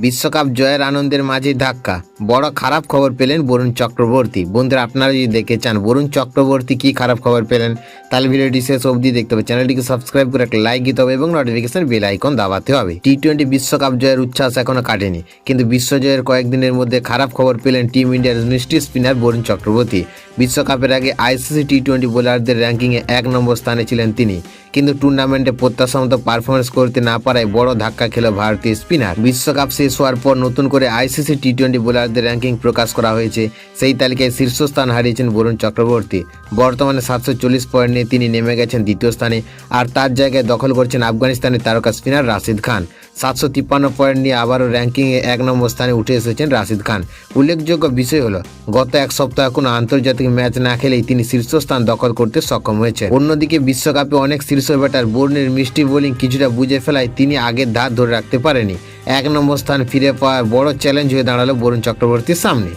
বিশ্বকাপ জয়ের আনন্দের মাঝেই ধাক্কা, বড় খারাপ খবর পেলেন বরুণ চক্রবর্তী। বন্ধুরা, আপনারা যদি দেখতে চান বরুণ চক্রবর্তী কি খারাপ খবর পেলেন, তাহলে ভিডিওটি শেষ অবধি দেখতে হবে। চ্যানেলটিকে সাবস্ক্রাইব করে একটা লাইক দিতে হবে এবং নোটিফিকেশন বেল আইকন দাবাতে হবে। টি-20 বিশ্বকাপ জয়ের উচ্ছ্বাস এখনো কাটেনি, কিন্তু বিশ্বজয়ের কয়েকদিনের মধ্যে খারাপ খবর পেলেন টিম ইন্ডিয়ার মিষ্টি স্পিনার বরুণ চক্রবর্তী। বিশ্বকাপের আগে আইসিসি টি-20 বোলারদের র্যাঙ্কিংয়ে 1 নম্বর স্থানে ছিলেন তিনি, কিন্তু টুর্নামেন্টে প্রত্যাশা মতো পারফরমেন্স করতে না পারায় বড় ধাক্কা খেল ভারতীয় স্পিনার। বিশ্বকাপ শেষ হওয়ার পর নতুন করে আইসিসি টি-20 বোলারদের র্যাঙ্কিং প্রকাশ করা হয়েছে। সেই তালিকায় শীর্ষস্থান হারিয়েছেন বরুণ চক্রবর্তী। বর্তমানে 740 পয়েন্ট নিয়ে তিনি নেমে গেছেন দ্বিতীয় স্থানে, আর তার জায়গায় দখল করছেন আফগানিস্তানের তারকা স্পিনার রাশিদ খান। 753 পয়েন্ট নিয়ে আবারও র্যাঙ্কিংয়ে 1 নম্বর স্থানে উঠে এসেছেন রাশিদ খান। উল্লেখযোগ্য বিষয় হলো, গত এক সপ্তাহ কোনো আন্তর্জাতিক ম্যাচ না খেলেই তিনি শীর্ষস্থান দখল করতে সক্ষম হয়েছেন। অন্যদিকে বিশ্বকাপে অনেক শীর্ষ ব্যাটার বরুণের মিষ্টি বোলিং কিছুটা বুঝে ফেলায় তিনি আগের ধার ধরে রাখতে পারেনি। 1 নম্বর স্থান ফিরে পাওয়ার বড় চ্যালেঞ্জ হয়ে দাঁড়ালো বরুণ চক্রবর্তীর সামনে।